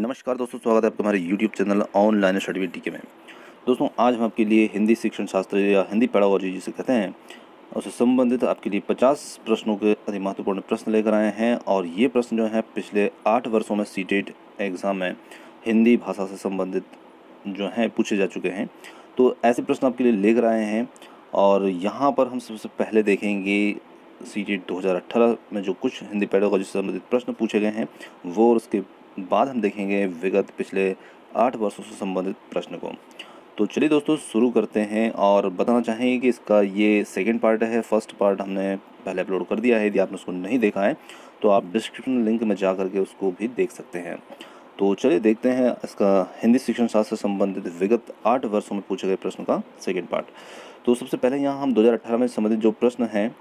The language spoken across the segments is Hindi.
नमस्कार दोस्तों, स्वागत है आपका हमारे YouTube channel online study with टीके में। दोस्तों, आज हम आपके लिए हिंदी शिक्षण शास्त्र या हिंदी पेडागोजी जिसे कहते हैं उससे संबंधित आपके लिए 50 प्रश्नों के अति महत्वपूर्ण प्रश्न लेकर आए हैं। और ये प्रश्न जो हैं पिछले 8 वर्षों में सीटेट एग्ज़ाम में हिंदी भाषा से संबंधित जो हैं पूछे जा चुके हैं। तो ऐसे प्रश्न आपके लिए लेकर आए हैं और यहाँ पर हम सबसे पहले देखेंगे सीटेट 2018 में जो कुछ हिंदी पेडागोजी से संबंधित प्रश्न पूछे गए हैं वो, और उसके बाद हम देखेंगे विगत पिछले 8 वर्षों से संबंधित प्रश्न को। तो चलिए दोस्तों शुरू करते हैं और बताना चाहेंगे कि इसका ये सेकंड पार्ट है। फर्स्ट पार्ट हमने पहले अपलोड कर दिया है, यदि आपने उसको नहीं देखा है तो आप डिस्क्रिप्शन लिंक में जा करके उसको भी देख सकते हैं। तो चलिए देखते हैं इसका हिंदी शिक्षण शास्त्र से संबंधित विगत 8 वर्षों में पूछे गए प्रश्न का सेकेंड पार्ट। तो सबसे पहले यहाँ हम 2018 में संबंधित जो प्रश्न हैं,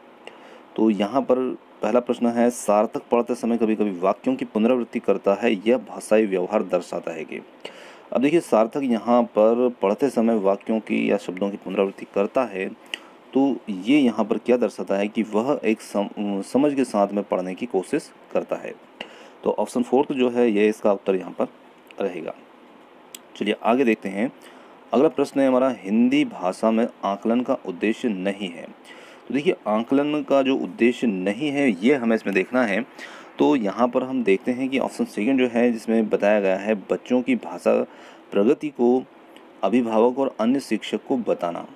तो यहाँ पर पहला प्रश्न है, सार्थक पढ़ते समय कभी कभी वाक्यों की पुनरावृत्ति करता है, यह भाषाई व्यवहार दर्शाता है कि। अब देखिए, सार्थक यहाँ पर पढ़ते समय वाक्यों की या शब्दों की पुनरावृत्ति करता है, तो ये यहाँ पर क्या दर्शाता है कि वह एक समझ के साथ में पढ़ने की कोशिश करता है। तो ऑप्शन 4 जो है ये इसका उत्तर यहाँ पर रहेगा। चलिए आगे देखते हैं। अगला प्रश्न है हमारा, हिंदी भाषा में आकलन का उद्देश्य नहीं है। तो देखिए, आकलन का जो उद्देश्य नहीं है ये हमें इसमें देखना है। तो यहाँ पर हम देखते हैं कि ऑप्शन सेकंड जो है जिसमें बताया गया है, बच्चों की भाषा प्रगति को अभिभावक और अन्य शिक्षक को बताना,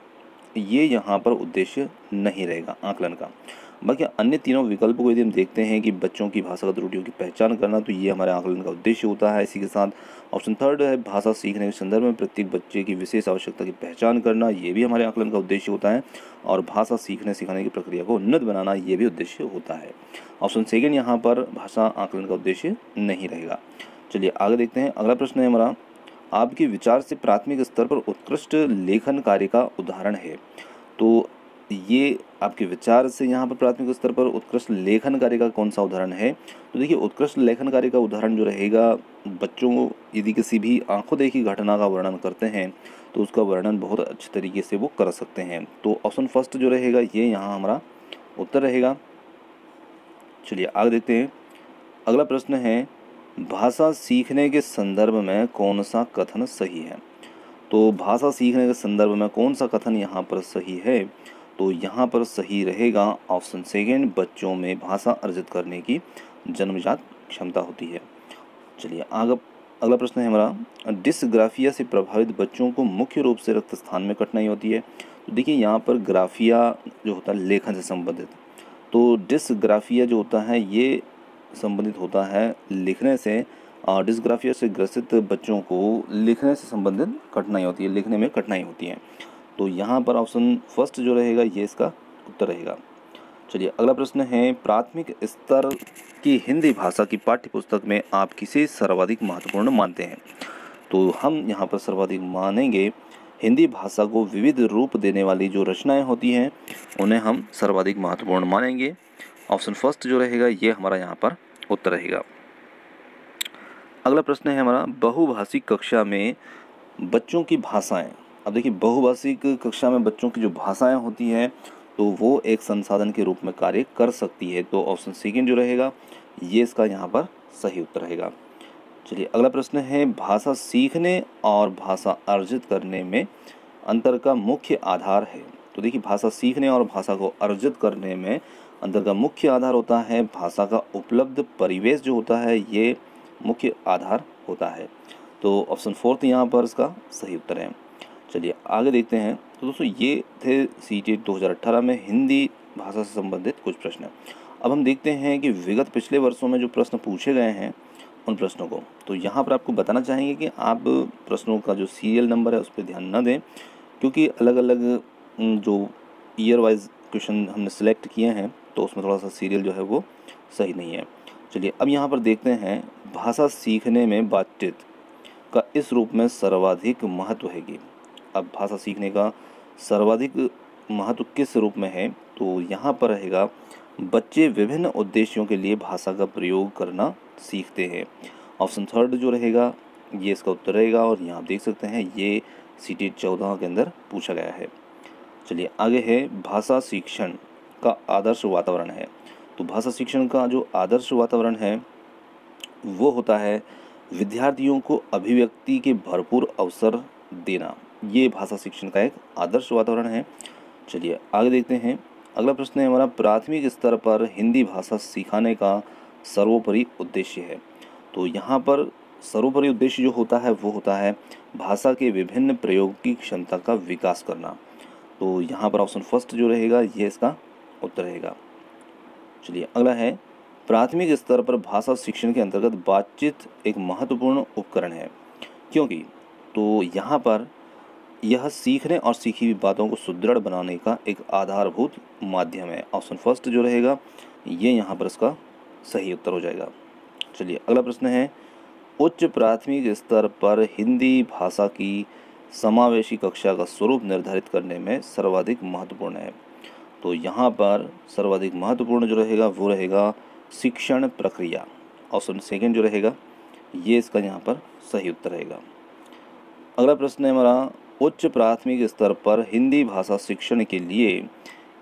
ये यहाँ पर उद्देश्य नहीं रहेगा आकलन का। बाकी अन्य तीनों विकल्पों को यदि हम देखते हैं कि बच्चों की भाषागत त्रुटियों की पहचान करना, तो ये हमारे आकलन का उद्देश्य होता है। इसी के साथ ऑप्शन थर्ड है, भाषा सीखने के संदर्भ में प्रत्येक बच्चे की विशेष आवश्यकता की पहचान करना, ये भी हमारे आकलन का उद्देश्य होता है। और भाषा सीखने सिखाने की प्रक्रिया को उन्नत बनाना, ये भी उद्देश्य होता है। ऑप्शन सेकेंड यहाँ पर भाषा आकलन का उद्देश्य नहीं रहेगा। चलिए आगे देखते हैं। अगला प्रश्न है हमारा, आपके विचार से प्राथमिक स्तर पर उत्कृष्ट लेखन कार्य का उदाहरण है। तो ये आपके विचार से यहाँ पर प्राथमिक स्तर पर उत्कृष्ट लेखन कार्य का कौन सा उदाहरण है। तो देखिए, उत्कृष्ट लेखन कार्य का उदाहरण जो रहेगा, बच्चों यदि किसी भी आंखों देखी घटना का वर्णन करते हैं तो उसका वर्णन बहुत अच्छे तरीके से वो कर सकते हैं। तो ऑप्शन फर्स्ट जो रहेगा ये यहाँ हमारा उत्तर रहेगा। चलिए आगे देखते हैं। अगला प्रश्न है, भाषा सीखने के संदर्भ में कौन सा कथन सही है। तो भाषा सीखने के संदर्भ में कौन सा कथन यहाँ पर सही है। तो यहाँ पर सही रहेगा ऑप्शन सेकेंड, बच्चों में भाषा अर्जित करने की जन्मजात क्षमता होती है। चलिए आगे अगला प्रश्न है हमारा, डिसग्राफिया से प्रभावित बच्चों को मुख्य रूप से रक्त स्थान में कठिनाई होती है। तो देखिए, यहाँ पर ग्राफिया जो होता है लेखन से संबंधित, तो डिसग्राफिया जो होता है ये संबंधित होता है लिखने से। डिसग्राफिया से ग्रसित बच्चों को लिखने से संबंधित कठिनाई होती है, लिखने में कठिनाई होती है। तो यहाँ पर ऑप्शन फर्स्ट जो रहेगा ये इसका उत्तर रहेगा। चलिए अगला प्रश्न है, प्राथमिक स्तर की हिंदी भाषा की पाठ्य पुस्तक में आप किसे सर्वाधिक महत्वपूर्ण मानते हैं। तो हम यहाँ पर सर्वाधिक मानेंगे हिंदी भाषा को विविध रूप देने वाली जो रचनाएं होती हैं उन्हें हम सर्वाधिक महत्वपूर्ण मानेंगे। ऑप्शन फर्स्ट जो रहेगा ये हमारा यहाँ पर उत्तर रहेगा। अगला प्रश्न है हमारा, बहुभाषिक कक्षा में बच्चों की भाषाएं। अब देखिए, बहुभाषिक कक्षा में बच्चों की जो भाषाएं होती हैं तो वो एक संसाधन के रूप में कार्य कर सकती है। तो ऑप्शन सेकेंड जो रहेगा ये इसका यहाँ पर सही उत्तर रहेगा। चलिए अगला प्रश्न है, भाषा सीखने और भाषा अर्जित करने में अंतर का मुख्य आधार है। तो देखिए, भाषा सीखने और भाषा को अर्जित करने में अंतर का मुख्य आधार होता है भाषा का उपलब्ध परिवेश जो होता है, ये मुख्य आधार होता है। तो ऑप्शन फोर्थ यहाँ पर इसका सही उत्तर है। चलिए आगे देखते हैं। तो दोस्तों, ये थे सीटेट 2018 में हिंदी भाषा से संबंधित कुछ प्रश्न। अब हम देखते हैं कि विगत पिछले वर्षों में जो प्रश्न पूछे गए हैं उन प्रश्नों को। तो यहाँ पर आपको बताना चाहेंगे कि आप प्रश्नों का जो सीरियल नंबर है उस पर ध्यान न दें, क्योंकि अलग अलग जो ईयर वाइज क्वेश्चन हमने सेलेक्ट किए हैं तो उसमें थोड़ा सा सीरियल जो है वो सही नहीं है। चलिए अब यहाँ पर देखते हैं, भाषा सीखने में बातचीत का इस रूप में सर्वाधिक महत्व है कि। अब भाषा सीखने का सर्वाधिक महत्व किस रूप में है। तो यहाँ पर रहेगा, बच्चे विभिन्न उद्देश्यों के लिए भाषा का प्रयोग करना सीखते हैं। ऑप्शन थर्ड जो रहेगा ये इसका उत्तर रहेगा। और यहाँ आप देख सकते हैं ये सीटेट 14 के अंदर पूछा गया है। चलिए आगे है, भाषा शिक्षण का आदर्श वातावरण है। तो भाषा शिक्षण का जो आदर्श वातावरण है वो होता है विद्यार्थियों को अभिव्यक्ति के भरपूर अवसर देना, ये भाषा शिक्षण का एक आदर्श वातावरण है। चलिए आगे देखते हैं। अगला प्रश्न है हमारा, प्राथमिक स्तर पर हिंदी भाषा सिखाने का सर्वोपरि उद्देश्य है। तो यहाँ पर सर्वोपरि उद्देश्य जो होता है वो होता है भाषा के विभिन्न प्रयोग की क्षमता का विकास करना। तो यहाँ पर ऑप्शन फर्स्ट जो रहेगा ये इसका उत्तर रहेगा। चलिए अगला है, प्राथमिक स्तर पर भाषा शिक्षण के अंतर्गत बातचीत एक महत्वपूर्ण उपकरण है, क्योंकि तो यहाँ पर यह सीखने और सीखी हुई बातों को सुदृढ़ बनाने का एक आधारभूत माध्यम है। ऑप्शन फर्स्ट जो रहेगा ये यहाँ पर इसका सही उत्तर हो जाएगा। चलिए अगला प्रश्न है, उच्च प्राथमिक स्तर पर हिंदी भाषा की समावेशी कक्षा का स्वरूप निर्धारित करने में सर्वाधिक महत्वपूर्ण है। तो यहाँ पर सर्वाधिक महत्वपूर्ण जो रहेगा वो रहेगा शिक्षण प्रक्रिया। ऑप्शन सेकंड जो रहेगा ये इसका यहाँ पर सही उत्तर रहेगा। अगला प्रश्न है हमारा, उच्च प्राथमिक स्तर पर हिंदी भाषा शिक्षण के लिए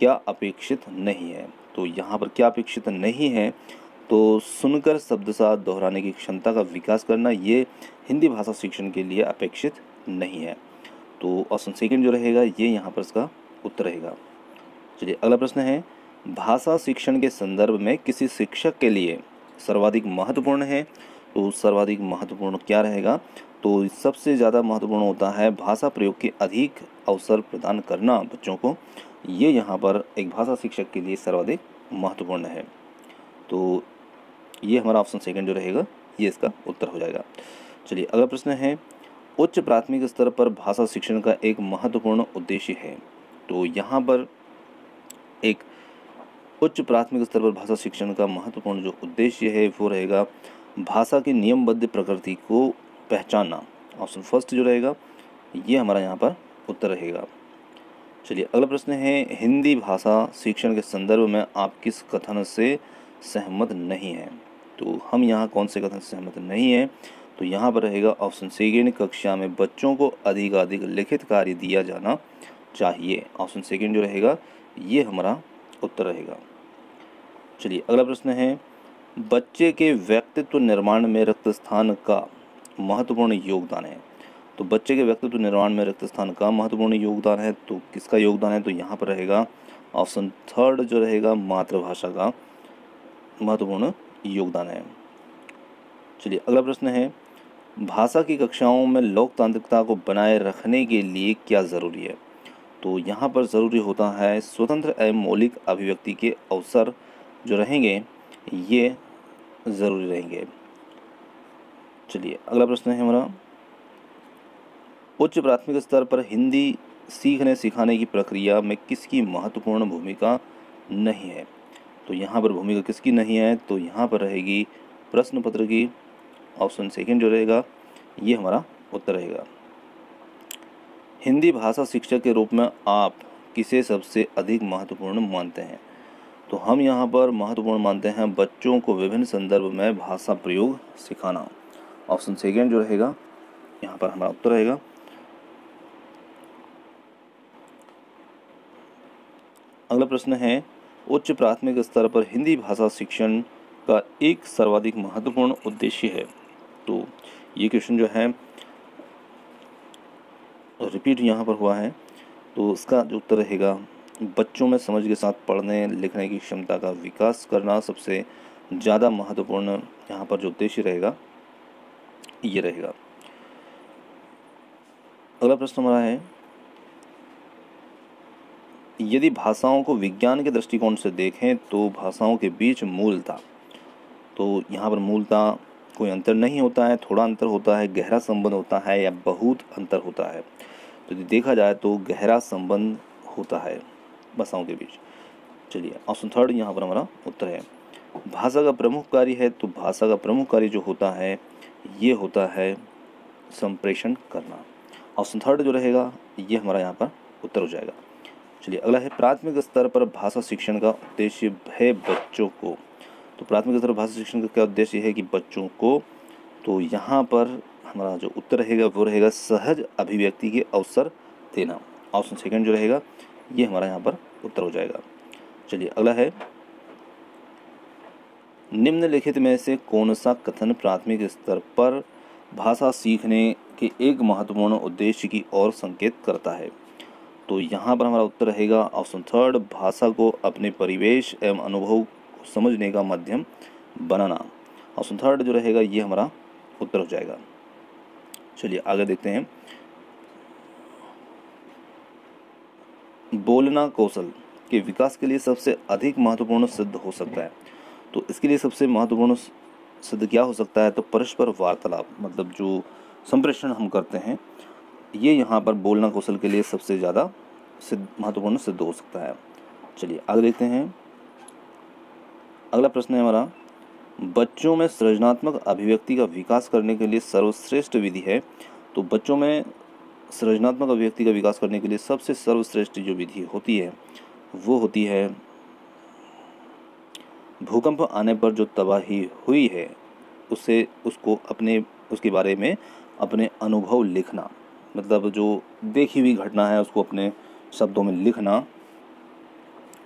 क्या अपेक्षित नहीं है। तो यहाँ पर क्या अपेक्षित नहीं है, तो सुनकर शब्दशः दोहराने की क्षमता का विकास करना, ये हिंदी भाषा शिक्षण के लिए अपेक्षित नहीं है। तो ऑप्शन सेकंड जो रहेगा ये यहाँ पर इसका उत्तर रहेगा। चलिए अगला प्रश्न है, भाषा शिक्षण के संदर्भ में किसी शिक्षक के लिए सर्वाधिक महत्वपूर्ण है। तो सर्वाधिक महत्वपूर्ण क्या रहेगा, तो सबसे ज़्यादा महत्वपूर्ण होता है भाषा प्रयोग के अधिक अवसर प्रदान करना बच्चों को, ये यहाँ पर एक भाषा शिक्षक के लिए सर्वाधिक महत्वपूर्ण है। तो ये हमारा ऑप्शन सेकंड जो रहेगा ये इसका उत्तर हो जाएगा। चलिए अगला प्रश्न है, उच्च प्राथमिक स्तर पर भाषा शिक्षण का एक महत्वपूर्ण उद्देश्य है। तो यहाँ पर एक उच्च प्राथमिक स्तर पर भाषा शिक्षण का महत्वपूर्ण जो उद्देश्य है वो रहेगा भाषा की नियमबद्ध प्रकृति को पहचानना। ऑप्शन फर्स्ट जो रहेगा ये हमारा यहाँ पर उत्तर रहेगा। चलिए अगला प्रश्न है, हिंदी भाषा शिक्षण के संदर्भ में आप किस कथन से सहमत नहीं हैं। तो हम यहाँ कौन से कथन से सहमत नहीं हैं, तो यहाँ पर रहेगा ऑप्शन सेकंड, कक्षा में बच्चों को अधिकाधिक लिखित कार्य दिया जाना चाहिए। ऑप्शन सेकंड जो रहेगा ये हमारा उत्तर रहेगा। चलिए अगला प्रश्न है, बच्चे के व्यक्तित्व निर्माण में रिक्त स्थान का महत्वपूर्ण योगदान है। तो बच्चे के व्यक्तित्व निर्माण में रिक्त स्थान का महत्वपूर्ण योगदान है, तो किसका योगदान है, तो यहाँ पर रहेगा ऑप्शन थर्ड जो रहेगा मातृभाषा का महत्वपूर्ण योगदान है। चलिए अगला प्रश्न है, भाषा की कक्षाओं में लोकतांत्रिकता को बनाए रखने के लिए क्या ज़रूरी है। तो यहाँ पर ज़रूरी होता है स्वतंत्र एवं मौलिक अभिव्यक्ति के अवसर जो रहेंगे ये ज़रूरी रहेंगे। चलिए अगला प्रश्न है हमारा, उच्च प्राथमिक स्तर पर हिंदी सीखने सिखाने की प्रक्रिया में किसकी महत्वपूर्ण भूमिका नहीं है। तो यहाँ पर भूमिका किसकी नहीं है, तो यहाँ पर रहेगी प्रश्न पत्र की। ऑप्शन सेकंड जो रहेगा ये हमारा उत्तर रहेगा। हिंदी भाषा शिक्षक के रूप में आप किसे सबसे अधिक महत्वपूर्ण मानते हैं। तो हम यहाँ पर महत्वपूर्ण मानते हैं बच्चों को विभिन्न संदर्भ में भाषा प्रयोग सिखाना। ऑप्शन सेकंड जो रहेगा यहाँ पर हमारा उत्तर रहेगा। अगला प्रश्न है, उच्च प्राथमिक स्तर पर हिंदी भाषा शिक्षण का एक सर्वाधिक महत्वपूर्ण उद्देश्य है। तो ये क्वेश्चन जो है रिपीट यहाँ पर हुआ है, तो इसका जो उत्तर रहेगा बच्चों में समझ के साथ पढ़ने लिखने की क्षमता का विकास करना सबसे ज़्यादा महत्वपूर्ण यहाँ पर जो उद्देश्य रहेगा ये रहेगा। अगला प्रश्न हमारा है, यदि भाषाओं को विज्ञान के दृष्टिकोण से देखें तो भाषाओं के बीच मूलता, तो यहाँ पर मूलता कोई अंतर नहीं होता है, थोड़ा अंतर होता है, गहरा संबंध होता है या बहुत अंतर होता है। तो यदि देखा जाए तो गहरा संबंध होता है भाषाओं के बीच। चलिए ऑप्शन थर्ड यहाँ पर हमारा उत्तर है। भाषा का प्रमुख कार्य है, तो भाषा का प्रमुख कार्य जो होता है ये होता है संप्रेषण करना। ऑप्शन थर्ड जो रहेगा ये हमारा यहाँ पर उत्तर हो जाएगा। चलिए अगला है, प्राथमिक स्तर पर भाषा शिक्षण का उद्देश्य है बच्चों को। तो प्राथमिक स्तर पर भाषा शिक्षण का क्या उद्देश्य है कि बच्चों को, तो यहाँ पर हमारा जो उत्तर रहेगा वो रहेगा सहज अभिव्यक्ति के अवसर देना। ऑप्शन सेकंड जो रहेगा ये हमारा यहाँ पर उत्तर हो जाएगा। चलिए अगला है, निम्नलिखित में से कौन सा कथन प्राथमिक स्तर पर भाषा सीखने के एक महत्वपूर्ण उद्देश्य की ओर संकेत करता है। तो यहाँ पर हमारा उत्तर रहेगा ऑप्शन थर्ड, भाषा को अपने परिवेश एवं अनुभव को समझने का माध्यम बनाना। ऑप्शन थर्ड जो रहेगा ये हमारा उत्तर हो जाएगा। चलिए आगे देखते हैं। बोलना कौशल के विकास के लिए सबसे अधिक महत्वपूर्ण सिद्ध हो सकता है। तो इसके लिए सबसे महत्वपूर्ण सिद्ध क्या हो सकता है, तो परस्पर वार्तालाप, मतलब जो संप्रेषण हम करते हैं, ये यहाँ पर बोलना कौशल के लिए सबसे ज़्यादा महत्वपूर्ण सिद्ध हो सकता है। चलिए आगे देखते हैं। अगला प्रश्न है हमारा, बच्चों में सृजनात्मक अभिव्यक्ति का विकास करने के लिए सर्वश्रेष्ठ विधि है। तो बच्चों में सृजनात्मक अभिव्यक्ति का विकास करने के लिए सबसे सर्वश्रेष्ठ जो विधि होती है वो होती है भूकंप आने पर जो तबाही हुई है उसके बारे में अपने अनुभव लिखना, मतलब जो देखी हुई घटना है उसको अपने शब्दों में लिखना,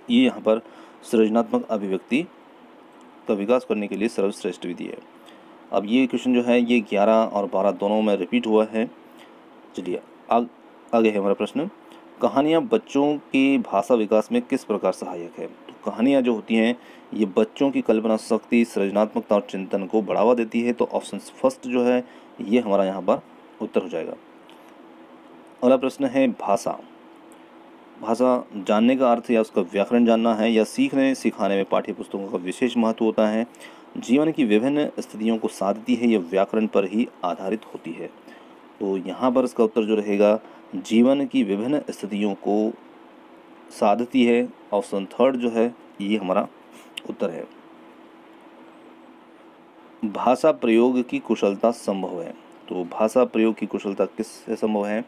ये यहाँ पर सृजनात्मक अभिव्यक्ति का विकास करने के लिए सर्वश्रेष्ठ विधि है। अब ये क्वेश्चन जो है ये 11 और 12 दोनों में रिपीट हुआ है। चलिए आगे है हमारा प्रश्न, कहानियाँ बच्चों की भाषा विकास में किस प्रकार सहायक है। तो कहानियाँ जो होती हैं ये बच्चों की कल्पना शक्ति, सृजनात्मकता और चिंतन को बढ़ावा देती है। तो ऑप्शन फर्स्ट जो है ये हमारा यहाँ पर उत्तर हो जाएगा। अगला प्रश्न है, भाषा जानने का अर्थ या उसका व्याकरण जानना है या सीखने सिखाने में पाठ्य पुस्तकों का विशेष महत्व होता है, जीवन की विभिन्न स्थितियों को साधती है या व्याकरण पर ही आधारित होती है। तो यहाँ पर इसका उत्तर जो रहेगा जीवन की विभिन्न स्थितियों को साधती है। ऑप्शन थर्ड जो है ये हमारा उत्तर है। भाषा प्रयोग की कुशलता संभव है। तो भाषा प्रयोग की कुशलता किससे संभव है,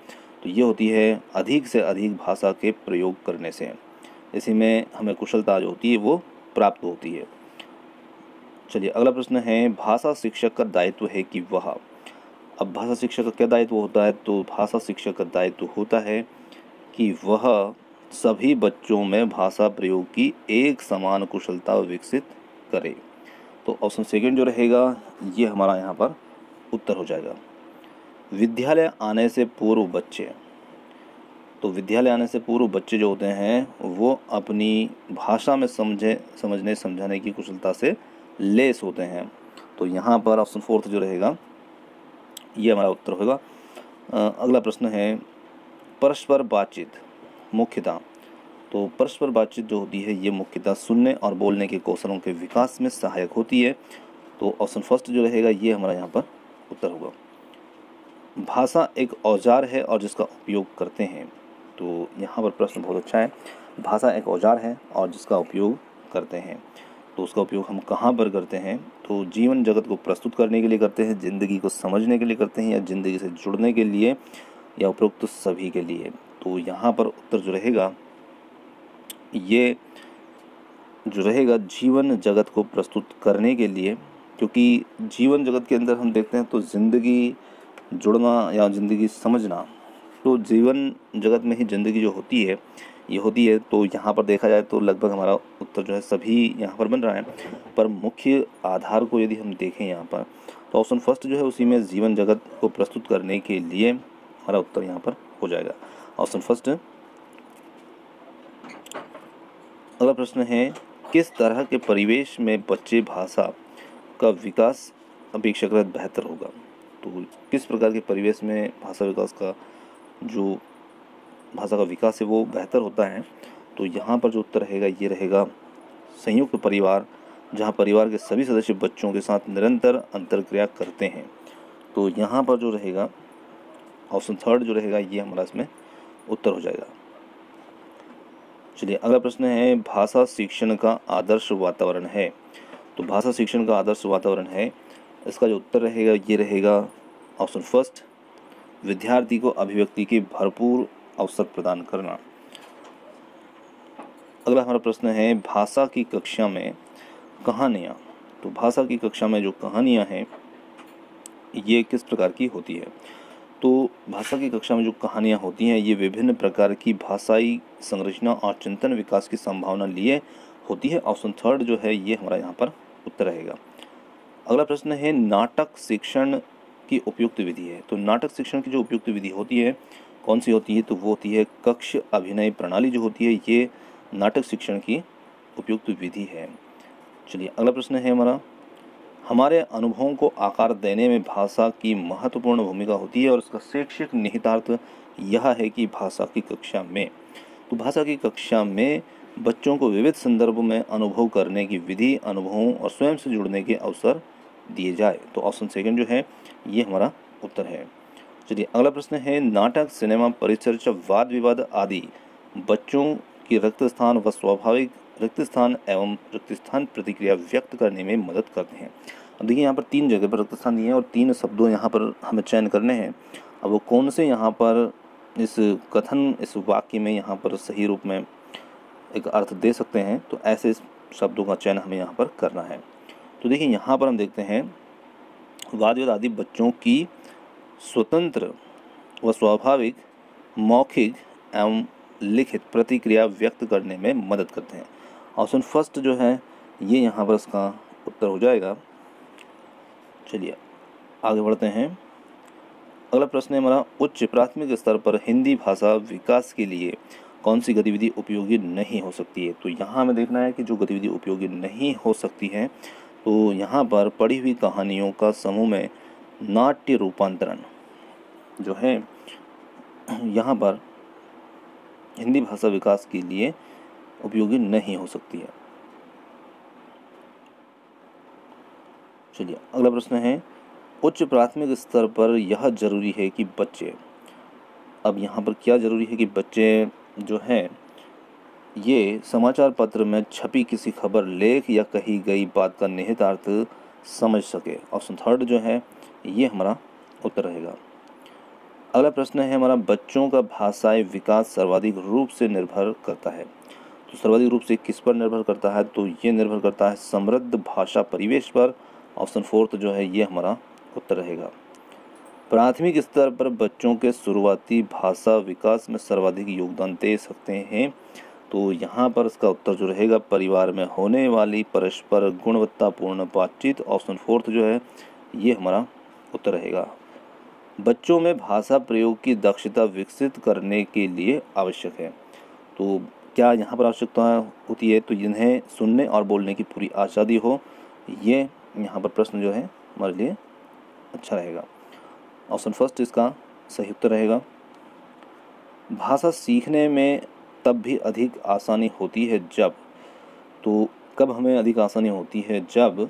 तो ये होती है अधिक से अधिक भाषा के प्रयोग करने से, इसी में हमें कुशलता जो होती है वो प्राप्त होती है। चलिए अगला प्रश्न है, भाषा शिक्षक का दायित्व है कि वह। अब भाषा शिक्षक का क्या दायित्व होता है, तो भाषा शिक्षक का दायित्व होता है कि वह सभी बच्चों में भाषा प्रयोग की एक समान कुशलता विकसित करे। तो ऑप्शन सेकंड जो रहेगा ये हमारा यहाँ पर उत्तर हो जाएगा। विद्यालय आने से पूर्व बच्चे, तो विद्यालय आने से पूर्व बच्चे जो होते हैं वो अपनी भाषा में समझने समझाने की कुशलता से लेस होते हैं। तो यहाँ पर ऑप्शन फोर्थ जो रहेगा ये हमारा उत्तर होगा। अगला प्रश्न है, परस्पर बातचीत मुख्यतः। तो परस्पर बातचीत जो होती है ये मुख्यतः सुनने और बोलने के कौशलों के विकास में सहायक होती है। तो ऑप्शन फर्स्ट जो रहेगा ये हमारा यहाँ पर उत्तर होगा। भाषा एक औजार है और जिसका उपयोग करते हैं। तो यहाँ पर प्रश्न बहुत अच्छा है। भाषा एक औजार है और जिसका उपयोग करते हैं, तो उसका उपयोग हम कहाँ पर करते हैं, तो जीवन जगत को प्रस्तुत करने के लिए करते हैं, ज़िंदगी को समझने के लिए करते हैं, या ज़िंदगी से जुड़ने के लिए, या उपरोक्त सभी के लिए। तो यहाँ पर उत्तर जो रहेगा ये जो रहेगा जीवन जगत को प्रस्तुत करने के लिए, क्योंकि जीवन जगत के अंदर हम देखते हैं तो ज़िंदगी जुड़ना या ज़िंदगी समझना, तो जीवन जगत में ही ज़िंदगी जो होती है ये होती है। तो यहाँ पर देखा जाए तो लगभग हमारा उत्तर जो है सभी यहाँ पर बन रहा है, पर मुख्य आधार को यदि हम देखें यहाँ पर तो ऑप्शन फर्स्ट जो है उसी में जीवन जगत को प्रस्तुत करने के लिए हमारा उत्तर यहाँ पर हो जाएगा ऑप्शन फर्स्ट। अगला प्रश्न है, किस तरह के परिवेश में बच्चे भाषा का विकास अपेक्षाकृत बेहतर होगा। तो किस प्रकार के परिवेश में भाषा का विकास है वो बेहतर होता है। तो यहाँ पर जो उत्तर रहेगा ये रहेगा संयुक्त परिवार, जहाँ परिवार के सभी सदस्य बच्चों के साथ निरंतर अंतर्क्रिया करते हैं। तो यहाँ पर जो रहेगा ऑप्शन थर्ड जो रहेगा ये हमारा इसमें उत्तर हो जाएगा। चलिए अगला प्रश्न है, भाषा शिक्षण का आदर्श वातावरण है। तो भाषा शिक्षण का आदर्श वातावरण है, इसका जो उत्तर रहेगा ये रहेगा ऑप्शन फर्स्ट, विद्यार्थी को अभिव्यक्ति की भरपूर अवसर प्रदान करना। अगला हमारा प्रश्न है, भाषा की कक्षा में कहानियाँ। तो भाषा की कक्षा में जो कहानियाँ हैं ये किस प्रकार की होती है। तो भाषा की कक्षा में जो कहानियाँ होती हैं ये विभिन्न प्रकार की भाषाई संरचना और चिंतन विकास की संभावना लिए होती है। ऑप्शन थर्ड जो है ये हमारा यहाँ पर उत्तर रहेगा। अगला प्रश्न है, नाटक शिक्षण की उपयुक्त विधि है। तो नाटक शिक्षण की जो उपयुक्त विधि होती है कौन सी होती है, तो वो होती है कक्ष अभिनय प्रणाली जो होती है, ये नाटक शिक्षण की उपयुक्त विधि है। चलिए अगला प्रश्न है हमारे अनुभवों को आकार देने में भाषा की महत्वपूर्ण भूमिका होती है और उसका शैक्षिक निहितार्थ यह है कि भाषा की कक्षा में बच्चों को विविध संदर्भों में अनुभव करने की विधि, अनुभवों और स्वयं से जुड़ने के अवसर दिए जाए। तो ऑप्शन सेकंड जो है ये हमारा उत्तर है। चलिए अगला प्रश्न है नाटक, सिनेमा, परिचर्चा, वाद विवाद आदि बच्चों की रिक्त स्थान व स्वाभाविक रिक्त स्थान एवं रिक्त स्थान प्रतिक्रिया व्यक्त करने में मदद करते हैं। अब देखिए यहाँ पर 3 जगह पर रिक्त स्थान दिए हैं और 3 शब्दों यहाँ पर हमें चयन करने हैं। अब वो कौन से यहाँ पर इस कथन, इस वाक्य में यहाँ पर सही रूप में एक अर्थ दे सकते हैं, तो ऐसे शब्दों का चयन हमें यहाँ पर करना है। तो देखिए यहाँ पर हम देखते हैं वाद विवाद आदि बच्चों की स्वतंत्र व स्वाभाविक मौखिक एवं लिखित प्रतिक्रिया व्यक्त करने में मदद करते हैं। ऑप्शन फर्स्ट जो है ये यहाँ पर इसका उत्तर हो जाएगा। चलिए आगे बढ़ते हैं। अगला प्रश्न है हमारा उच्च प्राथमिक स्तर पर हिंदी भाषा विकास के लिए कौन सी गतिविधि उपयोगी नहीं हो सकती है। तो यहाँ हमें देखना है कि जो गतिविधि उपयोगी नहीं हो सकती है, तो यहाँ पर पढ़ी हुई कहानियों का समूह में नाट्य रूपांतरण जो है यहाँ पर हिंदी भाषा विकास के लिए उपयोगी नहीं हो सकती है। चलिए अगला प्रश्न है उच्च प्राथमिक स्तर पर यह जरूरी है कि बच्चे, अब यहाँ पर क्या जरूरी है कि बच्चे जो है ये समाचार पत्र में छपी किसी खबर, लेख या कही गई बात का निहितार्थ समझ सके। ऑप्शन थर्ड जो है ये हमारा उत्तर रहेगा। अगला प्रश्न है हमारा बच्चों का भाषाई विकास सर्वाधिक रूप से निर्भर करता है। तो सर्वाधिक रूप से किस पर निर्भर करता है, तो ये निर्भर करता है समृद्ध भाषा परिवेश पर। ऑप्शन फोर्थ जो है ये हमारा उत्तर रहेगा। प्राथमिक स्तर पर बच्चों के शुरुआती भाषा विकास में सर्वाधिक योगदान दे सकते हैं। तो यहाँ पर इसका उत्तर जो रहेगा परिवार में होने वाली परस्पर गुणवत्तापूर्ण बातचीत। ऑप्शन फोर्थ जो है ये हमारा उत्तर रहेगा। बच्चों में भाषा प्रयोग की दक्षता विकसित करने के लिए आवश्यक है। तो क्या यहाँ पर आवश्यकता होती है, तो जिन्हें सुनने और बोलने की पूरी आज़ादी हो, ये यहाँ पर प्रश्न जो है हमारे लिए अच्छा रहेगा। ऑप्शन फर्स्ट इसका सही उत्तर रहेगा। भाषा सीखने में तब भी अधिक आसानी होती है जब, तो कब हमें अधिक आसानी होती है, जब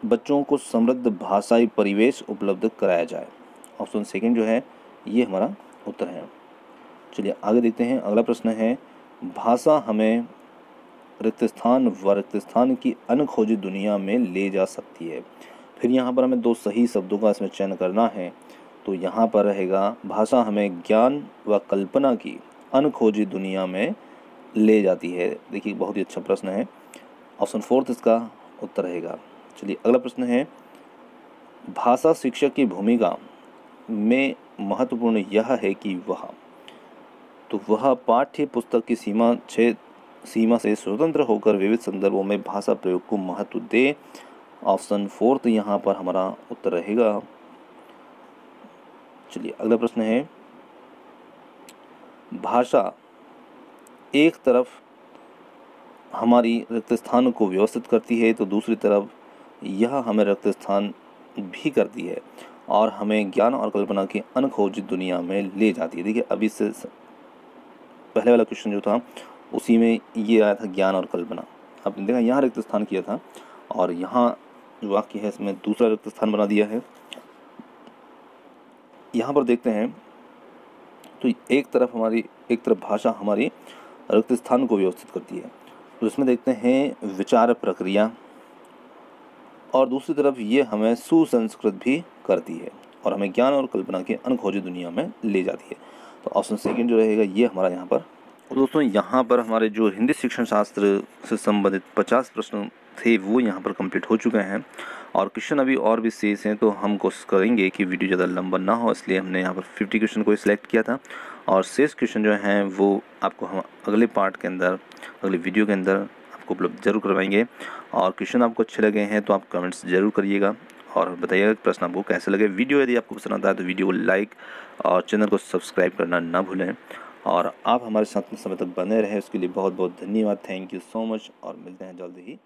बच्चों को समृद्ध भाषाई परिवेश उपलब्ध कराया जाए। ऑप्शन सेकंड जो है ये हमारा उत्तर है। चलिए आगे देखते हैं। अगला प्रश्न है भाषा हमें रिक्त स्थान व रिक्त स्थान की अनखोजी दुनिया में ले जा सकती है। फिर यहाँ पर हमें 2 सही शब्दों का इसमें चयन करना है। तो यहाँ पर रहेगा भाषा हमें ज्ञान व कल्पना की अनखोजी दुनिया में ले जाती है। देखिए बहुत ही अच्छा प्रश्न है। ऑप्शन फोर्थ इसका उत्तर रहेगा। चलिए अगला प्रश्न है भाषा शिक्षक की भूमिका में महत्वपूर्ण यह है कि वह पाठ्य पुस्तक की सीमा से स्वतंत्र होकर विविध संदर्भों में भाषा प्रयोग को महत्व दे। ऑप्शन फोर्थ यहाँ पर हमारा उत्तर रहेगा। चलिए अगला प्रश्न है भाषा एक तरफ हमारी रिक्त स्थान को व्यवस्थित करती है, तो दूसरी तरफ यह हमें रिक्त स्थान भी करती है और हमें ज्ञान और कल्पना की अनखोजी दुनिया में ले जाती है। देखिए अभी से पहले वाला क्वेश्चन जो था उसी में ये आया था ज्ञान और कल्पना। आपने देखा यहाँ रिक्त स्थान किया था और यहाँ जो वाक्य है इसमें दूसरा रिक्त स्थान बना दिया है। यहाँ पर देखते हैं तो एक तरफ भाषा हमारी रिक्त स्थान को व्यवस्थित करती है, तो इसमें देखते हैं विचार प्रक्रिया, और दूसरी तरफ ये हमें सुसंस्कृत भी करती है और हमें ज्ञान और कल्पना की अनखोजी दुनिया में ले जाती है। तो ऑप्शन सेकंड जो रहेगा ये हमारा यहाँ पर। तो दोस्तों यहाँ पर हमारे जो हिंदी शिक्षण शास्त्र से संबंधित 50 प्रश्न थे वो यहाँ पर कंप्लीट हो चुके हैं और क्वेश्चन अभी और भी शेष हैं। तो हम कोशिश करेंगे कि वीडियो ज़्यादा लंबा ना हो, इसलिए हमने यहाँ पर 50 क्वेश्चन को सिलेक्ट किया था और शेष क्वेश्चन जो हैं वो आपको हम अगले पार्ट के अंदर, अगले वीडियो के अंदर आपको उपलब्ध जरूर करवाएंगे। और क्वेश्चन आपको अच्छे लगे हैं तो आप कमेंट्स ज़रूर करिएगा और बताइएगा प्रश्न आपको कैसे लगे। वीडियो यदि आपको पसंद आता है तो वीडियो को लाइक और चैनल को सब्सक्राइब करना ना भूलें, और आप हमारे साथ में समय तक बने रहें उसके लिए बहुत बहुत धन्यवाद। थैंक यू सो मच, और मिलते हैं जल्द ही।